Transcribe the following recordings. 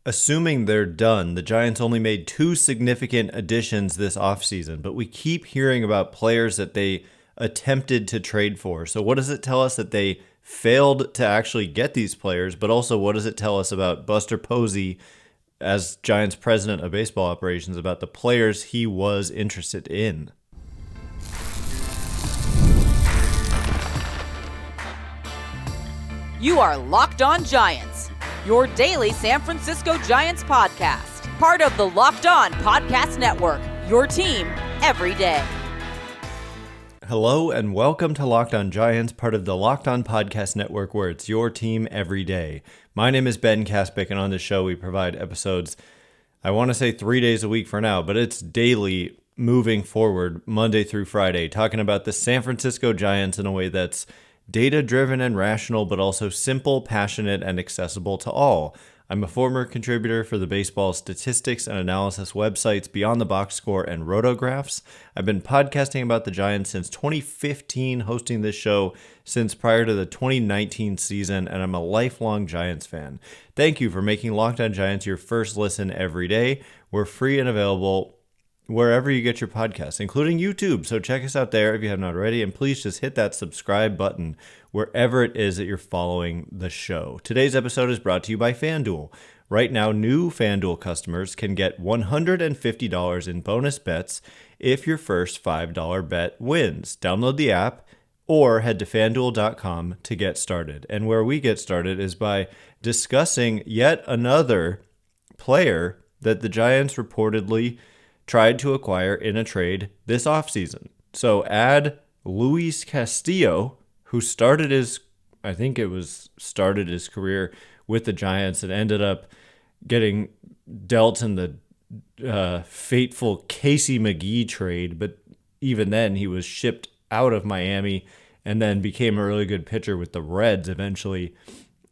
assuming they're done, the Giants only made two significant additions this offseason, but we keep hearing about players that they attempted to trade for. So what does it tell us that they failed to actually get these players, but also what does it tell us about Buster Posey as Giants president of baseball operations about the players he was interested in? You are Locked On Giants, your daily San Francisco Giants podcast. Part of the Locked On Podcast Network, your team every day. Hello and welcome to Locked On Giants, part of the Locked On Podcast Network, where it's your team every day. My name is Ben Kaspick, and on this show we provide episodes, I want to say 3 days a week for now, but it's daily moving forward, Monday through Friday, talking about the San Francisco Giants in a way that's data-driven and rational, but also simple, passionate, and accessible to all. I'm a former contributor for the baseball statistics and analysis websites Beyond the Box Score and Rotographs. I've been podcasting about the Giants since 2015, hosting this show since prior to the 2019 season, and I'm a lifelong Giants fan. Thank you for making Locked On Giants your first listen every day. We're free and available wherever you get your podcasts, including YouTube. So check us out there if you haven't already, and please just hit that subscribe button wherever it is that you're following the show. Today's episode is brought to you by FanDuel. Right now, new FanDuel customers can get $150 in bonus bets if your first $5 bet wins. Download the app or head to FanDuel.com to get started. And where we get started is by discussing yet another player that the Giants reportedly tried to acquire in a trade this offseason. So add Luis Castillo, who started his career with the Giants and ended up getting dealt in the fateful Casey McGee trade. But even then, he was shipped out of Miami and then became a really good pitcher with the Reds eventually,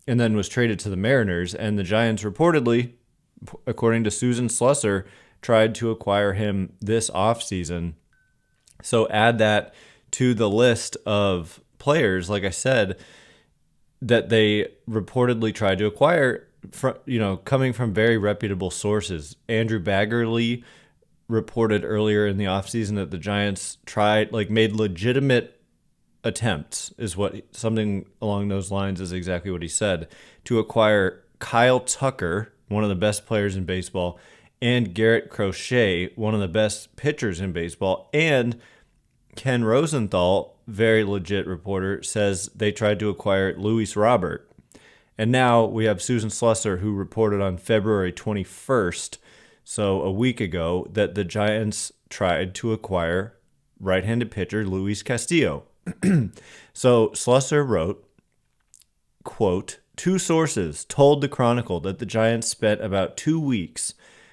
and then was traded to the Mariners. And the Giants reportedly, according to Susan Slusser, tried to acquire him this offseason. So add that to the list of players, like I said, that they reportedly tried to acquire, coming from very reputable sources. Andrew Baggerly reported earlier in the offseason that the Giants made legitimate attempts, something along those lines is exactly what he said, to acquire Kyle Tucker, one of the best players in baseball, and Garrett Crochet, one of the best pitchers in baseball. And Ken Rosenthal, very legit reporter, says they tried to acquire Luis Robert. And now we have Susan Slusser, who reported on February 21st, so a week ago, that the Giants tried to acquire right-handed pitcher Luis Castillo. So Slusser wrote, quote, "Two sources told the Chronicle that the Giants spent about 2 weeks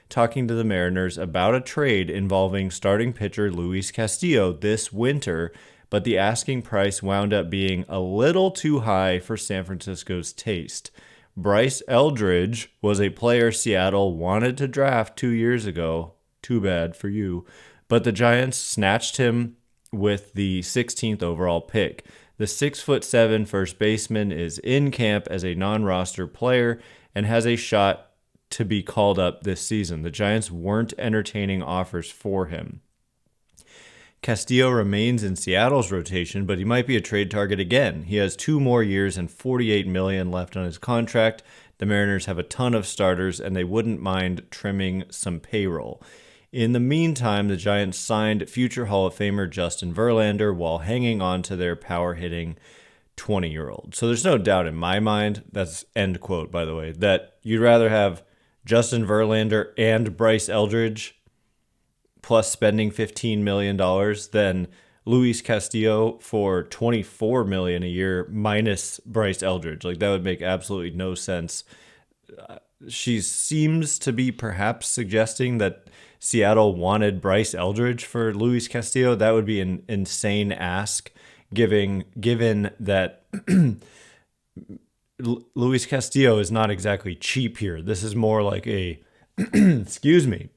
talking to the Mariners about a trade involving starting pitcher Luis Castillo this winter, but the asking price wound up being a little too high for San Francisco's taste. Bryce Eldridge was a player Seattle wanted to draft 2 years ago. Too bad for you. But the Giants snatched him with the 16th overall pick. The 6'7" first baseman is in camp as a non-roster player and has a shot to be called up this season. The Giants weren't entertaining offers for him. Castillo remains in Seattle's rotation, but he might be a trade target again. He has 2 more years and $48 million left on his contract. The Mariners have a ton of starters, and they wouldn't mind trimming some payroll. In the meantime, the Giants signed future Hall of Famer Justin Verlander while hanging on to their power-hitting 20-year-old. So there's no doubt in my mind, that's end quote, by the way, that you'd rather have Justin Verlander and Bryce Eldridge plus spending $15 million than Luis Castillo for $24 million a year minus Bryce Eldridge. Like, that would make absolutely no sense. She seems to be perhaps suggesting that Seattle wanted Bryce Eldridge for Luis Castillo. That would be an insane ask, given that Luis Castillo is not exactly cheap here. This is more like a,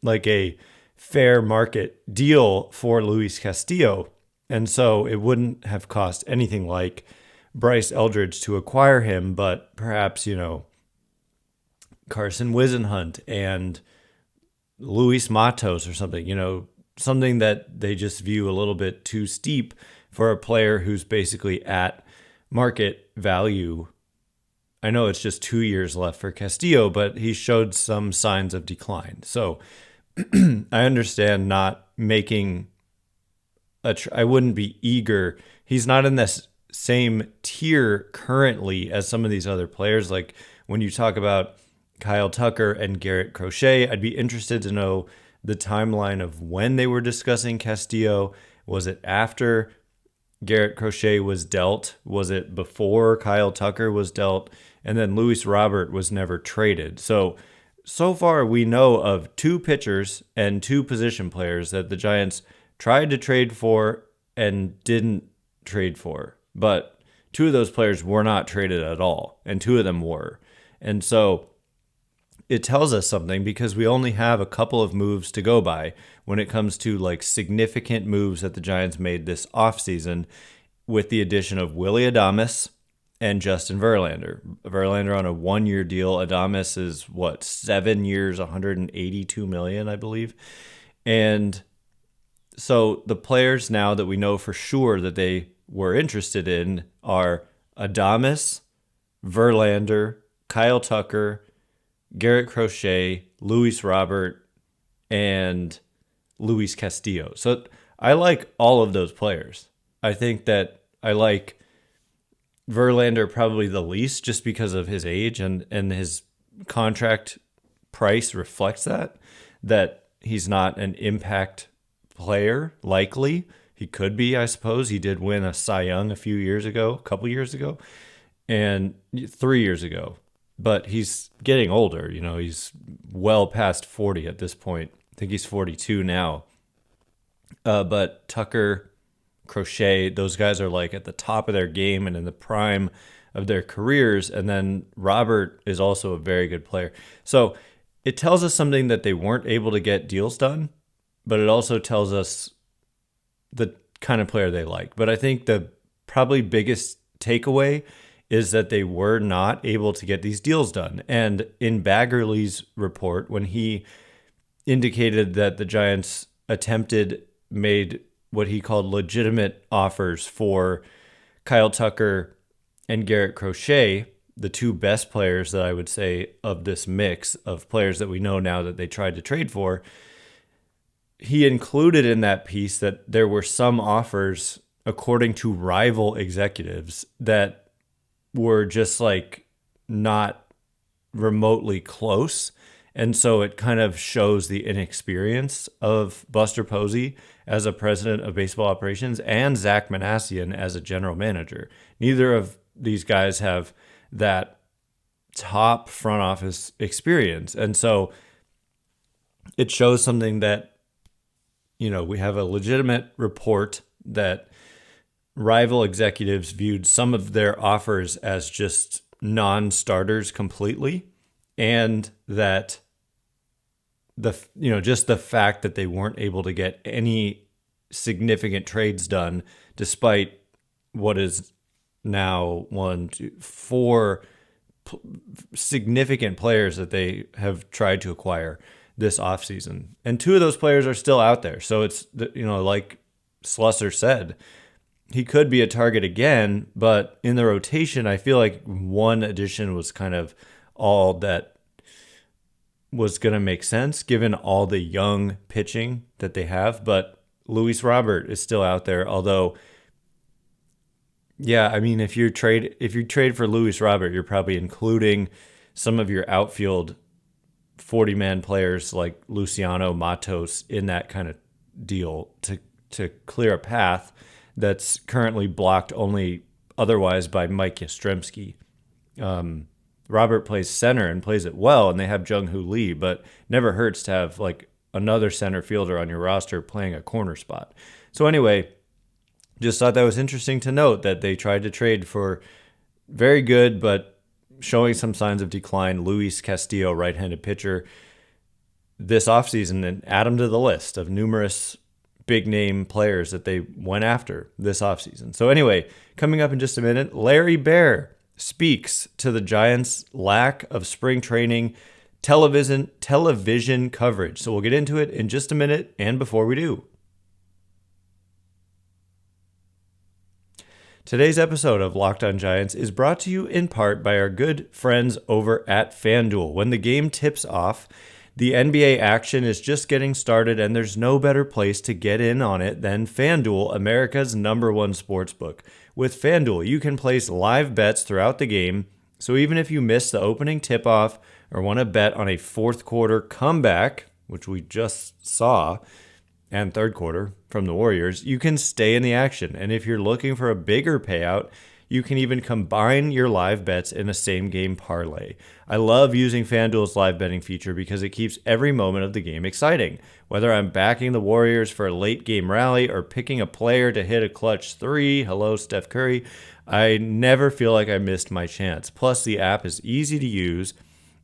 like a fair market deal for Luis Castillo. And so it wouldn't have cost anything like Bryce Eldridge to acquire him, but perhaps, Carson Whisenhunt and Luis Matos or something, something that they just view a little bit too steep for a player who's basically at market value. I know it's just 2 years left for Castillo, but he showed some signs of decline. So I understand not making I wouldn't be eager. He's not in this same tier currently as some of these other players. Like when you talk about Kyle Tucker and Garrett Crochet, I'd be interested to know the timeline of when they were discussing Castillo. Was it after Garrett Crochet was dealt? Was it before Kyle Tucker was dealt? And then Luis Robert was never traded. So far we know of 2 pitchers and 2 position players that the Giants tried to trade for and didn't trade for. But 2 of those players were not traded at all, and 2 of them were. And so it tells us something because we only have a couple of moves to go by when it comes to like significant moves that the Giants made this offseason with the addition of Willy Adames and Justin Verlander. Verlander on a 1-year deal. Adames is 7 years, $182 million, I believe. And so the players now that we know for sure that they were interested in are Adames, Verlander, Kyle Tucker, Garrett Crochet, Luis Robert, and Luis Castillo. So I like all of those players. I think that I like Verlander probably the least just because of his age and his contract price reflects that he's not an impact player, likely. He could be, I suppose. He did win a Cy Young a couple years ago, and 3 years ago. But he's getting older. He's well past 40 at this point. I think he's 42 now. But Tucker, Crochet, those guys are like at the top of their game and in the prime of their careers. And then Robert is also a very good player. So it tells us something that they weren't able to get deals done, but it also tells us the kind of player they like. But I think the probably biggest takeaway is that they were not able to get these deals done. And in Baggerly's report, when he indicated that the Giants made what he called legitimate offers for Kyle Tucker and Garrett Crochet, the 2 best players that I would say of this mix of players that we know now that they tried to trade for, he included in that piece that there were some offers, according to rival executives, that were just like not remotely close. And so it kind of shows the inexperience of Buster Posey as a president of baseball operations and Zack Minasian as a general manager. Neither of these guys have that top front office experience. And so it shows something that, we have a legitimate report that rival executives viewed some of their offers as just non-starters completely, and that just the fact that they weren't able to get any significant trades done, despite what is now 4 significant players that they have tried to acquire this offseason. And 2 of those players are still out there. So it's, like Slusser said, he could be a target again, but in the rotation, I feel like one addition was kind of all that was going to make sense given all the young pitching that they have. But Luis Robert is still out there, although, yeah, I mean, if you trade for Luis Robert, you're probably including some of your outfield 40-man players like Luciano Matos in that kind of deal to clear a path that's currently blocked only otherwise by Mike Yastrzemski. Robert plays center and plays it well, and they have Jung-Hoo Lee, but never hurts to have like another center fielder on your roster playing a corner spot. So anyway, just thought that was interesting to note that they tried to trade for very good, but showing some signs of decline, Luis Castillo, right-handed pitcher, this offseason, and add him to the list of numerous big-name players that they went after this offseason. So anyway, coming up in just a minute, Larry Baer speaks to the Giants' lack of spring training television coverage. So we'll get into it in just a minute, and before we do, today's episode of Locked On Giants is brought to you in part by our good friends over at FanDuel. When the game tips off, the NBA action is just getting started, and there's no better place to get in on it than FanDuel, America's #1 sportsbook. With FanDuel, you can place live bets throughout the game, so even if you miss the opening tip-off or want to bet on a fourth quarter comeback, which we just saw, and third quarter from the Warriors, you can stay in the action. And if you're looking for a bigger payout, you can even combine your live bets in a same-game parlay. I love using FanDuel's live betting feature because it keeps every moment of the game exciting. Whether I'm backing the Warriors for a late-game rally or picking a player to hit a clutch three, hello Steph Curry, I never feel like I missed my chance. Plus, the app is easy to use,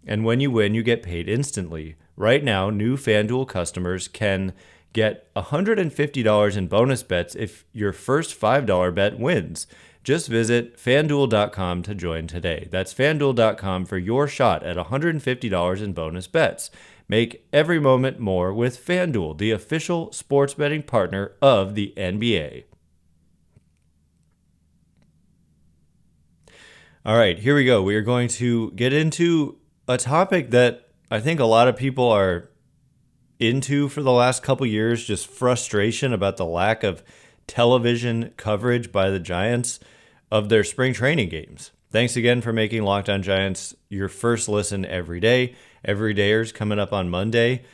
and when you win, you get paid instantly. Right now, new FanDuel customers can get $150 in bonus bets if your first $5 bet wins. Just visit FanDuel.com to join today. That's FanDuel.com for your shot at $150 in bonus bets. Make every moment more with FanDuel, the official sports betting partner of the NBA. All right, here we go. We are going to get into a topic that I think a lot of people are into for the last couple years, just frustration about the lack of television coverage by the Giants of their spring training games. Thanks again for making Locked On Giants your first listen every day. Everydayers coming up on Monday.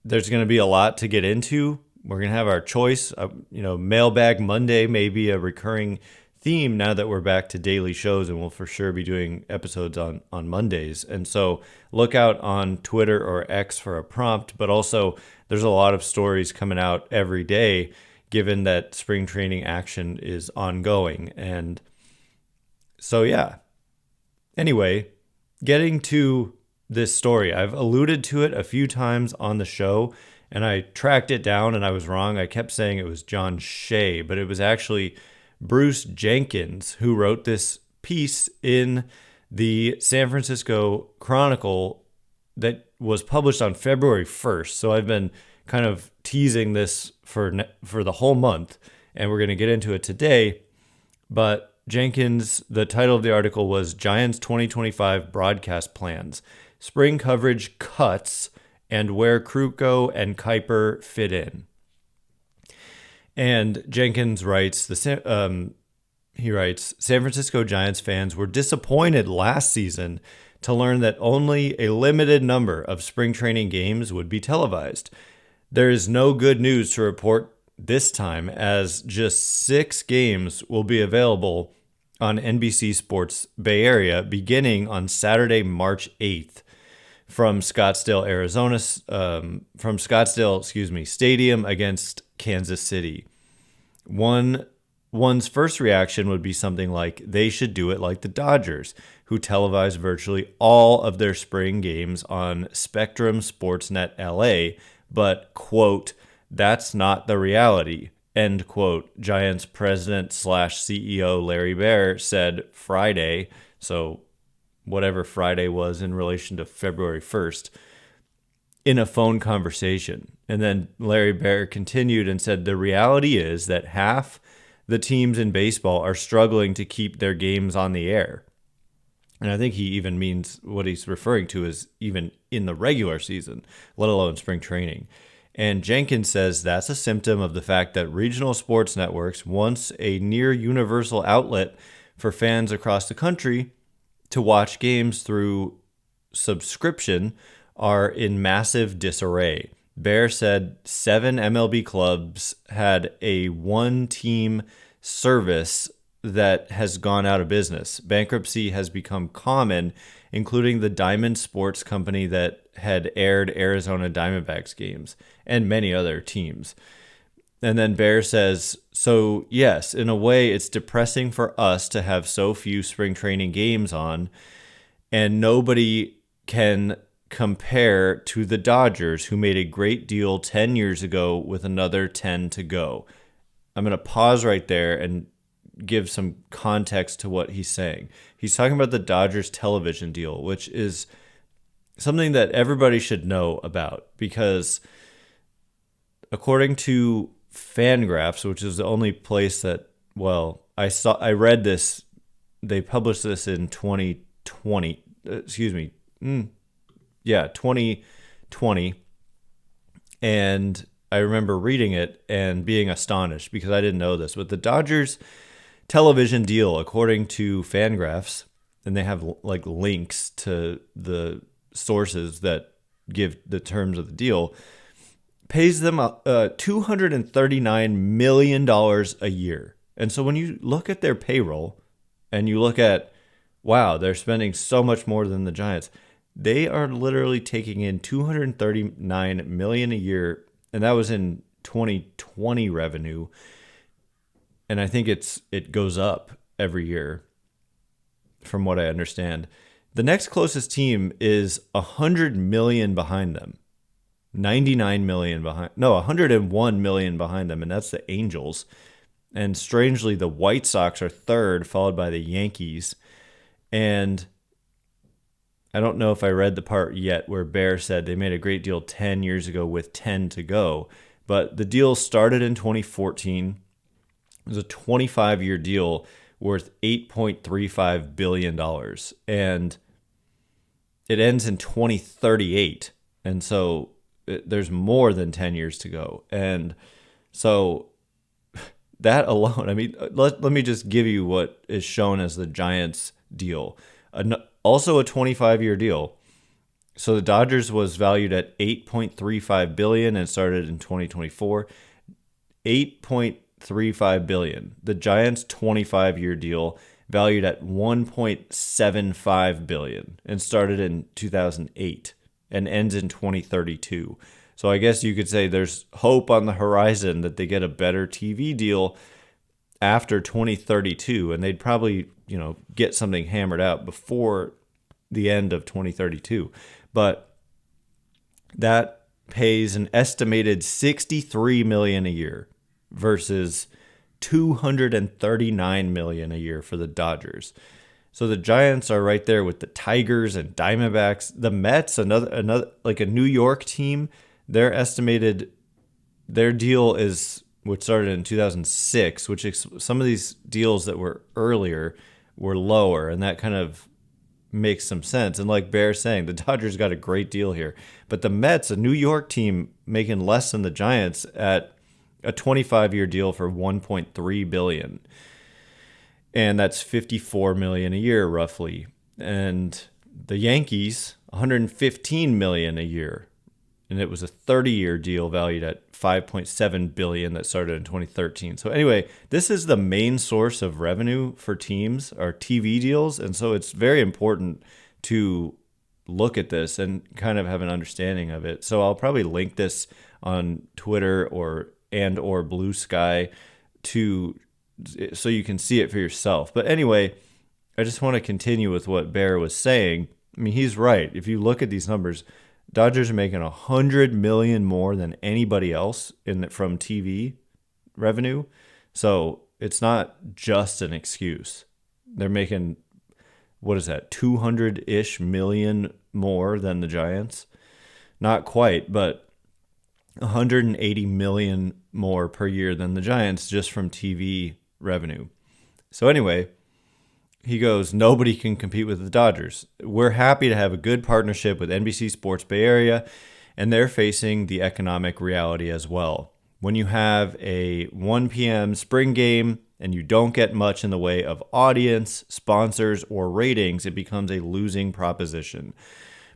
There's going to be a lot to get into. We're going to have our choice. Mailbag Monday may be a recurring theme now that we're back to daily shows, and we'll for sure be doing episodes on Mondays. And so look out on Twitter or X for a prompt, but also there's a lot of stories coming out every day given that spring training action is ongoing. And so, yeah. Anyway, getting to this story, I've alluded to it a few times on the show, and I tracked it down and I was wrong. I kept saying it was John Shea, but it was actually Bruce Jenkins who wrote this piece in the San Francisco Chronicle that was published on February 1st. So I've been kind of teasing this for the whole month, and we're going to get into it today. But Jenkins, the title of the article was Giants 2025 Broadcast Plans, Spring Coverage Cuts, and Where Kruko and Kuiper Fit In. And Jenkins writes, San Francisco Giants fans were disappointed last season to learn that only a limited number of spring training games would be televised. There is no good news to report this time, as just 6 games will be available on NBC Sports Bay Area beginning on Saturday, March 8th from Scottsdale, Arizona, Stadium against Kansas City. One's first reaction would be something like, they should do it like the Dodgers, who televise virtually all of their spring games on Spectrum Sportsnet LA, but, quote, that's not the reality, end quote, Giants president / CEO Larry Baer said Friday, so whatever Friday was in relation to February 1st, in a phone conversation. And then Larry Baer continued and said, the reality is that half the teams in baseball are struggling to keep their games on the air. And I think he even means what he's referring to is even in the regular season, let alone spring training. And Jenkins says that's a symptom of the fact that regional sports networks, once a near universal outlet for fans across the country to watch games through subscription, are in massive disarray. Baer said 7 MLB clubs had a one-team service that has gone out of business. Bankruptcy has become common, including the Diamond Sports Company that had aired Arizona Diamondbacks games and many other teams. And then Baer says, so yes, in a way, it's depressing for us to have so few spring training games on, and nobody can compare to the Dodgers, who made a great deal 10 years ago with another 10 to go. I'm going to pause right there and give some context to what he's saying. He's talking about the Dodgers television deal, which is something that everybody should know about, because according to Fangraphs, which is the only place that, well, I read this, they published this in 2020, 2020, and I remember reading it and being astonished because I didn't know this, but the Dodgers television deal, according to Fangraphs, and they have like links to the sources that give the terms of the deal, pays them $239 million a year. And so when you look at their payroll and you look at, wow, they're spending so much more than the Giants, they are literally taking in $239 million a year, and that was in 2020 revenue. And I think it goes up every year, from what I understand. The next closest team is $100 million behind them, $101 million behind them, and that's the Angels. And strangely, the White Sox are third, followed by the Yankees. And I don't know if I read the part yet where Bear said they made a great deal 10 years ago with 10 to go. But the deal started in 2014. It was a 25-year deal worth $8.35 billion. And it ends in 2038. And so there's more than 10 years to go. And so that alone, I mean, let me just give you what is shown as the Giants deal. Also a 25-year deal. So the Dodgers was valued at $8.35 billion and started in 2024. $8.35 billion. The Giants 25-year deal valued at $1.75 billion and started in 2008 and ends in 2032. So I guess you could say there's hope on the horizon that they get a better TV deal after 2032, and they'd probably, get something hammered out before the end of 2032. But that pays an estimated $63 million a year versus $239 million a year for the Dodgers. So the Giants are right there with the Tigers and Diamondbacks. The Mets, another like a New York team, their deal is, which started in 2006, which some of these deals that were earlier were lower, and that kind of makes some sense. And like Bear's saying, the Dodgers got a great deal here. But the Mets, a New York team making less than the Giants at a 25-year deal for $1.3 billion. And that's $54 million a year, roughly. And the Yankees, $115 million a year. And it was a 30-year deal valued at $5.7 billion that started in 2013. So anyway, this is the main source of revenue for teams, are TV deals. And so it's very important to look at this and kind of have an understanding of it. So I'll probably link this on Twitter or Blue Sky so you can see it for yourself. But anyway, I just want to continue with what Bear was saying. I mean, he's right. If you look at these numbers, Dodgers are making $100 million more than anybody else from TV revenue. So it's not just an excuse. They're making, what is that, 200-ish million more than the Giants? Not quite, but $180 million more per year than the Giants just from TV revenue. So anyway, he goes, nobody can compete with the Dodgers. We're happy to have a good partnership with NBC Sports Bay Area, and they're facing the economic reality as well. When you have a 1 p.m. spring game and you don't get much in the way of audience, sponsors, or ratings, it becomes a losing proposition.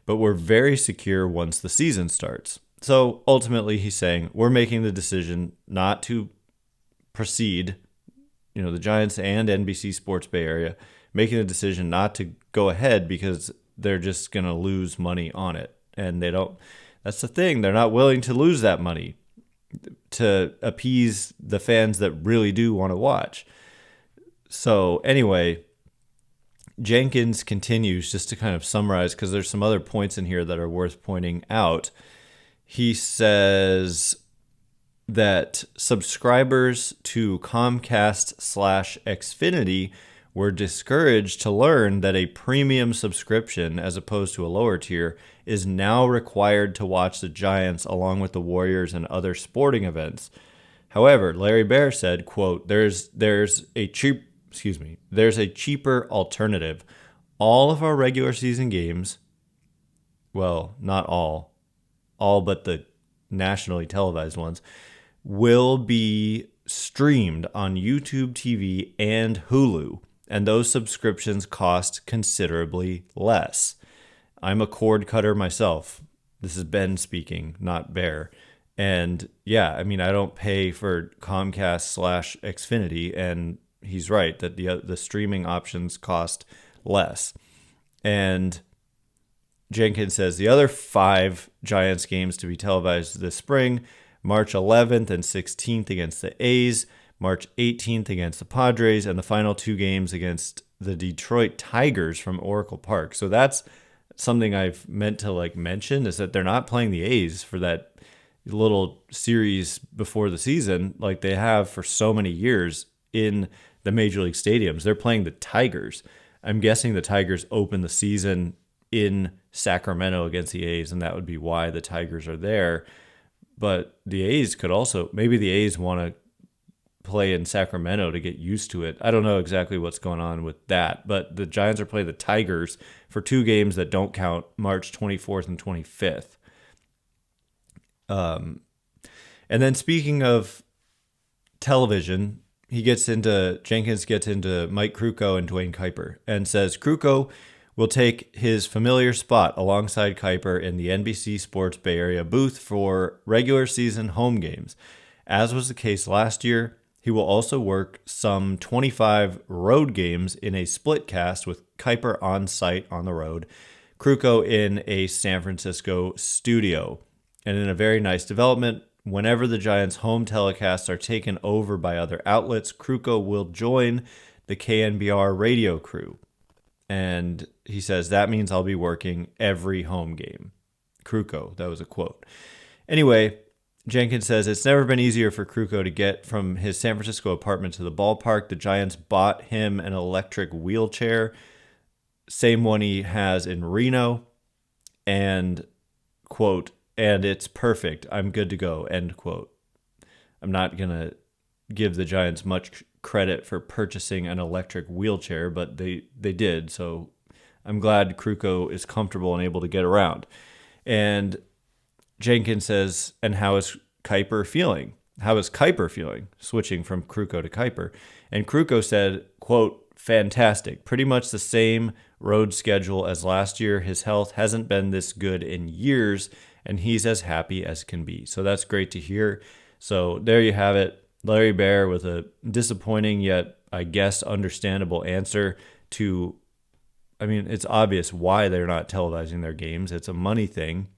But we're very secure once the season starts. So ultimately, he's saying we're making the decision not to proceed, the Giants and NBC Sports Bay Area, making the decision not to go ahead because they're just going to lose money on it. And that's the thing. They're not willing to lose that money to appease the fans that really do want to watch. So anyway, Jenkins continues, just to kind of summarize, because there's some other points in here that are worth pointing out. He says that subscribers to Comcast/Xfinity were discouraged to learn that a premium subscription, as opposed to a lower tier, is now required to watch the Giants along with the Warriors and other sporting events. However, Larry Baer said, quote, there's a cheaper alternative. All of our regular season games, well, not all but the nationally televised ones, will be streamed on YouTube TV and Hulu, and those subscriptions cost considerably less. I'm a cord cutter myself. This is Ben speaking, not Bear. And yeah, I mean, I don't pay for Comcast / Xfinity, and he's right that the streaming options cost less. And Jenkins says the other 5 Giants games to be televised this spring: March 11th and 16th against the A's, March 18th against the Padres, and the final 2 games against the Detroit Tigers from Oracle Park. So that's something I've meant to mention, is that they're not playing the A's for that little series before the season like they have for so many years in the major league stadiums. They're playing the Tigers. I'm guessing the Tigers open the season in Sacramento against the A's, and that would be why the Tigers are there. But the A's could also, maybe the A's want to play in Sacramento to get used to it. I don't know exactly what's going on with that, but the Giants are playing the Tigers for 2 games that don't count, March 24th and 25th. And then speaking of television, Jenkins gets into Mike Krukow and Dwayne Kuiper and says Krukow will take his familiar spot alongside Kuiper in the NBC Sports Bay Area booth for regular season home games. As was the case last year, he will also work some 25 road games in a split cast with Kuiper on site on the road, Krukow in a San Francisco studio. And in a very nice development, whenever the Giants' home telecasts are taken over by other outlets, Krukow will join the KNBR radio crew. And he says, that means I'll be working every home game. Krukow, that was a quote. Anyway, Jenkins says it's never been easier for Krukow to get from his San Francisco apartment to the ballpark. The Giants bought him an electric wheelchair, same one he has in Reno, and, quote, and it's perfect. I'm good to go, end quote. I'm not going to give the Giants much credit for purchasing an electric wheelchair, but they did, so I'm glad Krukow is comfortable and able to get around. And Jenkins says, and how is Kuiper feeling? How is Kuiper feeling? Switching from Krukow to Kuiper. And Krukow said, quote, fantastic. Pretty much the same road schedule as last year. His health hasn't been this good in years, and he's as happy as can be. So that's great to hear. So there you have it. Larry Baer with a disappointing yet, I guess, understandable answer to, I mean, it's obvious why they're not televising their games. It's a money thing,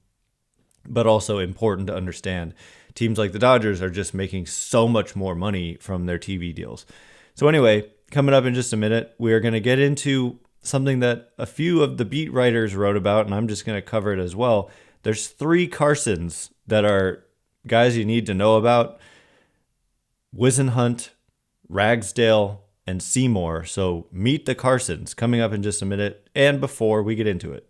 but also important to understand. Teams like the Dodgers are just making so much more money from their TV deals. So anyway, coming up in just a minute, we are going to get into something that a few of the beat writers wrote about, and I'm just going to cover it as well. There's 3 Carsons that are guys you need to know about: Whisenhunt, Ragsdale, and Seymour. So meet the Carsons coming up in just a minute, and before we get into it.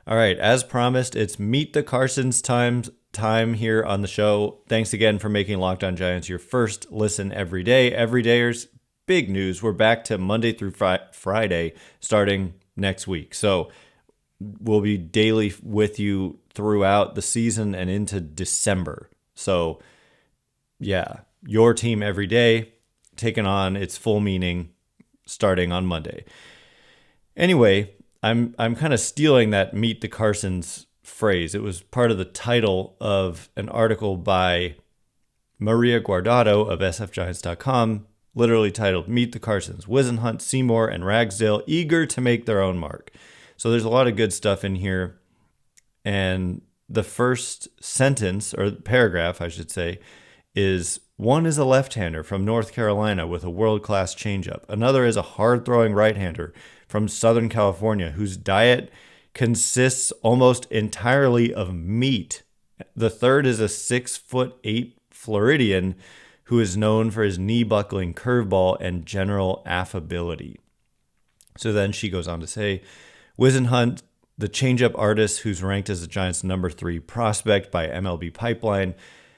All right, as promised, it's Meet the Carsons time here on the show. Thanks again for making Locked On Giants your first listen every day. Everydayers, big news. We're back to Monday through Friday starting next week. So we'll be daily with you throughout the season and into December. So yeah, your team every day taking on its full meaning starting on Monday. Anyway, I'm kind of stealing that Meet the Carsons phrase. It was part of the title of an article by Maria Guardado of sfgiants.com, literally titled Meet the Carsons, Whisenhunt, Seymour, and Ragsdale eager to make their own mark. So there's a lot of good stuff in here. And the first sentence, or paragraph, I should say, is one is a left-hander from North Carolina with a world-class changeup. Another is a hard-throwing right-hander from Southern California whose diet consists almost entirely of meat The third is a 6'8" Floridian who is known for his knee-buckling curveball and general affability. So then she goes on to say, Whisenhunt, the changeup artist who's ranked as the Giants' number 3 prospect by MLB Pipeline,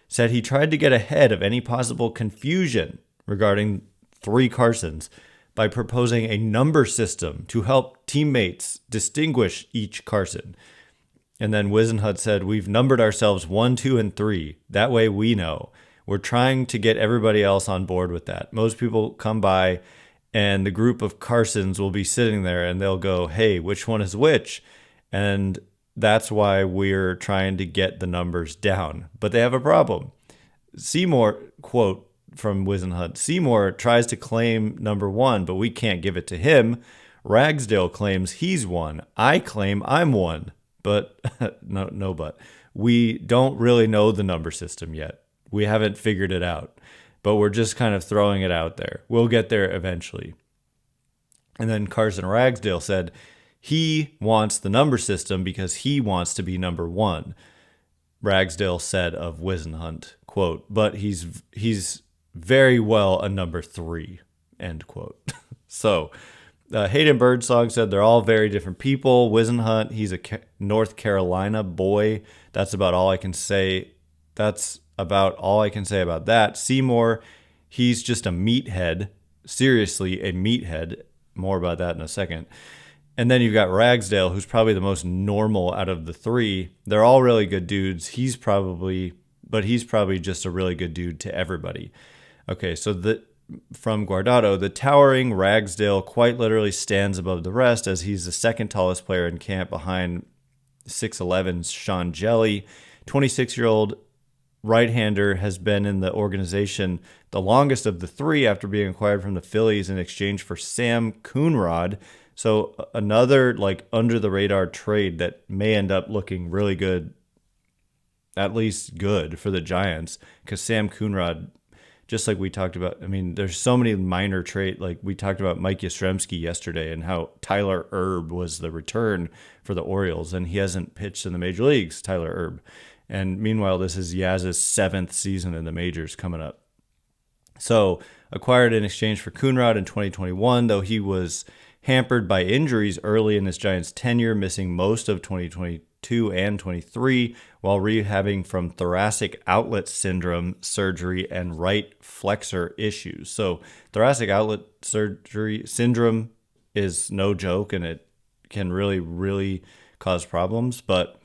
said he tried to get ahead of any possible confusion regarding 3 Carsons by proposing a number system to help teammates distinguish each Carson. And then Whisenhunt said, we've numbered ourselves 1, 2, and 3. That way we know. We're trying to get everybody else on board with that. Most people come by and the group of Carsons will be sitting there and they'll go, hey, which one is which? And that's why we're trying to get the numbers down. But they have a problem. Seymour, quote from Whisenhunt, Seymour tries to claim number 1, but we can't give it to him. Ragsdale claims he's 1. I claim I'm 1. But but we don't really know the number system yet. We haven't figured it out, but we're just kind of throwing it out there. We'll get there eventually. And then Carson Ragsdale said he wants the number system because he wants to be number 1. Ragsdale said of Whisenhunt, quote, but he's very well a number 3, end quote. So Hayden Birdsong said they're all very different people. Whisenhunt, he's a North Carolina boy. That's about all I can say. That's about all I can say about that. Seymour, he's just a meathead. Seriously, a meathead. More about that in a second. And then you've got Ragsdale, who's probably the most normal out of the 3. They're all really good dudes. He's probably just a really good dude to everybody. Okay, so from Guardado, the towering Ragsdale quite literally stands above the rest as he's the second tallest player in camp behind 6'11's Sean Jelly. 26-year-old right-hander has been in the organization the longest of the 3 after being acquired from the Phillies in exchange for Sam Coonrod. So another under-the-radar trade that may end up looking really good, at least good for the Giants, because Sam Coonrod, just like we talked about, I mean, there's so many minor trade. Like we talked about Mike Yastrzemski yesterday and how Tyler Erb was the return for the Orioles, and he hasn't pitched in the major leagues, Tyler Erb. And meanwhile, this is Yaz's 7th season in the majors coming up. So acquired in exchange for Coonrod in 2021, though he was hampered by injuries early in his Giants tenure, missing most of 2022 and 23 while rehabbing from thoracic outlet syndrome surgery and right flexor issues. So thoracic outlet surgery syndrome is no joke, and it can really, really cause problems. But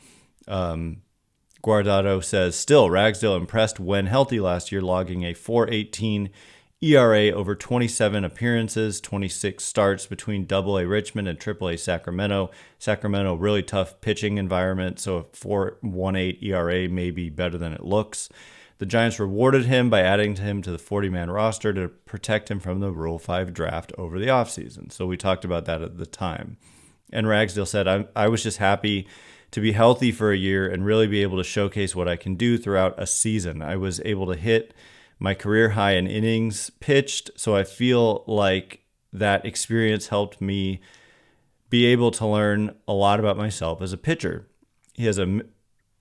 Guardado says, still, Ragsdale impressed when healthy last year, logging a .418 ERA over 27 appearances, 26 starts between AA Richmond and AAA Sacramento. Sacramento, really tough pitching environment, so a .418 ERA may be better than it looks. The Giants rewarded him by adding him to the 40-man roster to protect him from the Rule 5 draft over the offseason. So we talked about that at the time. And Ragsdale said, I was just happy to be healthy for a year and really be able to showcase what I can do throughout a season. I was able to hit my career high in innings pitched, so I feel like that experience helped me be able to learn a lot about myself as a pitcher. He has a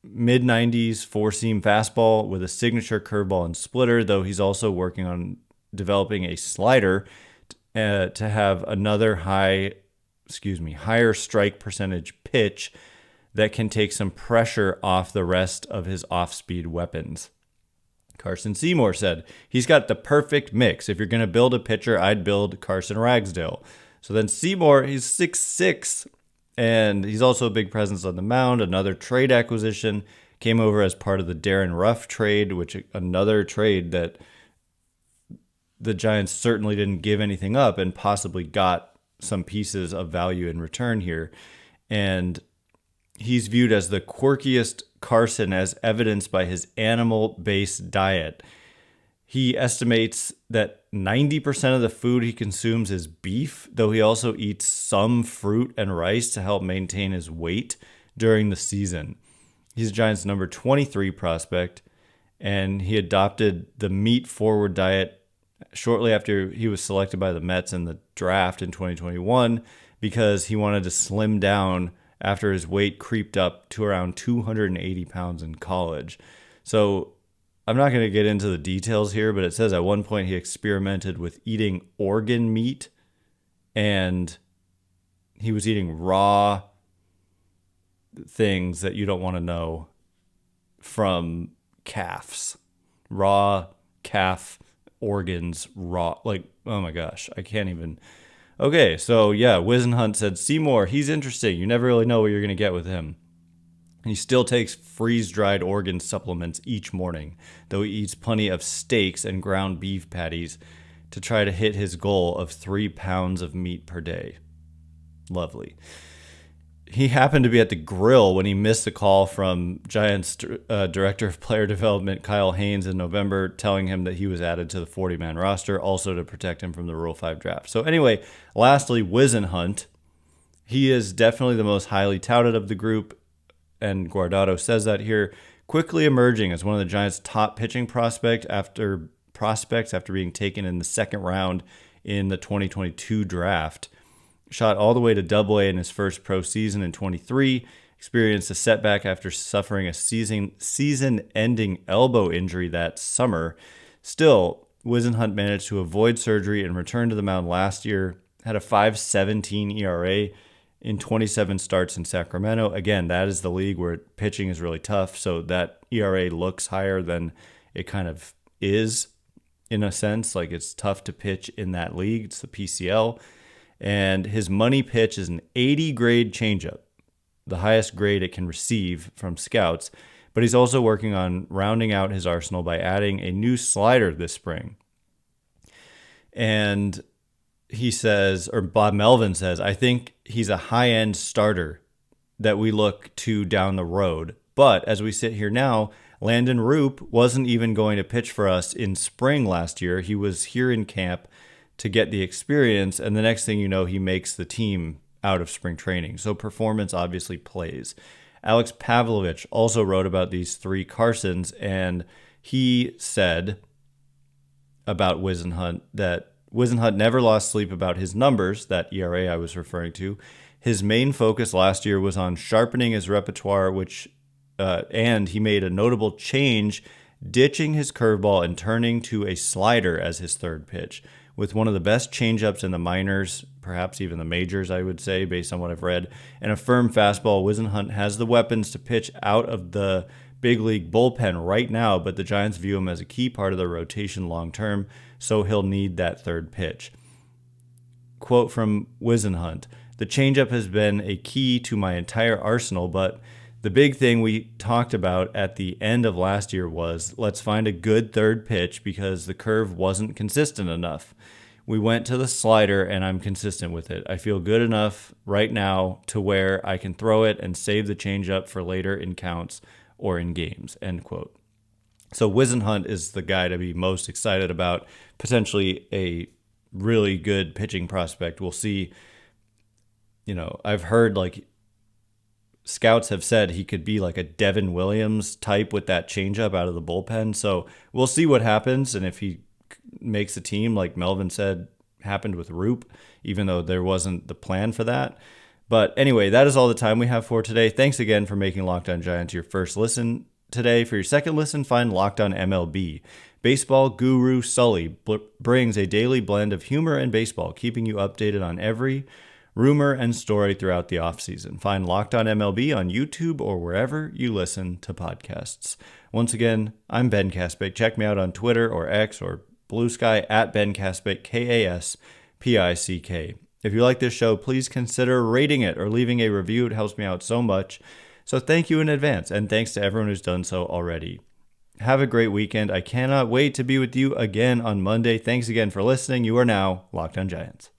mid-90s four-seam fastball with a signature curveball and splitter, though he's also working on developing a slider to have another higher strike percentage pitch that can take some pressure off the rest of his off-speed weapons. Carson Seymour said, he's got the perfect mix. If you're going to build a pitcher, I'd build Carson Ragsdale. So then Seymour, he's 6'6", and he's also a big presence on the mound. Another trade acquisition came over as part of the Darren Ruff trade, which another trade that the Giants certainly didn't give anything up and possibly got some pieces of value in return here. And he's viewed as the quirkiest Carson, as evidenced by his animal-based diet. He estimates that 90% of the food he consumes is beef, though he also eats some fruit and rice to help maintain his weight during the season. He's Giants' number 23 prospect, and he adopted the meat-forward diet shortly after he was selected by the Mets in the draft in 2021 because he wanted to slim down after his weight creeped up to around 280 pounds in college. So I'm not going to get into the details here, but it says at one point he experimented with eating organ meat, and he was eating raw things that you don't want to know from calves. Raw calf organs, raw. Like, oh my gosh, I can't even. Okay, so yeah, Whisenhunt said, Seymour, he's interesting. You never really know what you're going to get with him. He still takes freeze-dried organ supplements each morning, though he eats plenty of steaks and ground beef patties to try to hit his goal of 3 pounds of meat per day. Lovely. He happened to be at the grill when he missed a call from Giants Director of Player Development Kyle Haynes in November, telling him that he was added to the 40-man roster, also to protect him from the Rule 5 draft. So anyway, lastly, Whisenhunt. He is definitely the most highly touted of the group, and Guardado says that here, quickly emerging as one of the Giants' top pitching prospects after being taken in the second round in the 2022 draft. Shot all the way to Double-A in his first pro season in 23, experienced a setback after suffering a season-ending elbow injury that summer. Still, Whisenhunt managed to avoid surgery and return to the mound last year, had a 5.17 ERA in 27 starts in Sacramento. Again, that is the league where pitching is really tough, so that ERA looks higher than it kind of is in a sense. Like, it's tough to pitch in that league. It's the PCL. And his money pitch is an 80 grade changeup, the highest grade it can receive from scouts. But he's also working on rounding out his arsenal by adding a new slider this spring. And he says, or Bob Melvin says, I think he's a high-end starter that we look to down the road. But as we sit here now, Landon Roop wasn't even going to pitch for us in spring last year. He was here in camp to get the experience, and the next thing you know, he makes the team out of spring training. So performance obviously plays. Alex Pavlovich also wrote about these three Carsons, and he said about Whisenhunt that Whisenhunt never lost sleep about his numbers, that ERA I was referring to. His main focus last year was on sharpening his repertoire, and he made a notable change, ditching his curveball and turning to a slider as his third pitch. With one of the best changeups in the minors, perhaps even the majors, I would say, based on what I've read, and a firm fastball, Whisenhunt has the weapons to pitch out of the big league bullpen right now, but the Giants view him as a key part of their rotation long term, so he'll need that third pitch. Quote from Whisenhunt, the changeup has been a key to my entire arsenal, but the big thing we talked about at the end of last year was let's find a good third pitch because the curve wasn't consistent enough. We went to the slider and I'm consistent with it. I feel good enough right now to where I can throw it and save the changeup for later in counts or in games, end quote. So Whisenhunt is the guy to be most excited about, potentially a really good pitching prospect. We'll see. I've heard scouts have said he could be like a Devin Williams type with that changeup out of the bullpen. So we'll see what happens. And if he makes a team, like Melvin said, happened with Roop, even though there wasn't the plan for that. But anyway, that is all the time we have for today. Thanks again for making Locked On Giants your first listen today. For your second listen, find Locked On MLB. Baseball guru Sully brings a daily blend of humor and baseball, keeping you updated on every rumor and story throughout the offseason. Find Locked On MLB on YouTube or wherever you listen to podcasts. Once again, I'm Ben Caspick. Check me out on Twitter or X or Blue Sky at Ben Caspick, Kaspick. If you like this show, please consider rating it or leaving a review. It helps me out so much. So thank you in advance, and thanks to everyone who's done so already. Have a great weekend. I cannot wait to be with you again on Monday. Thanks again for listening. You are now Locked On Giants.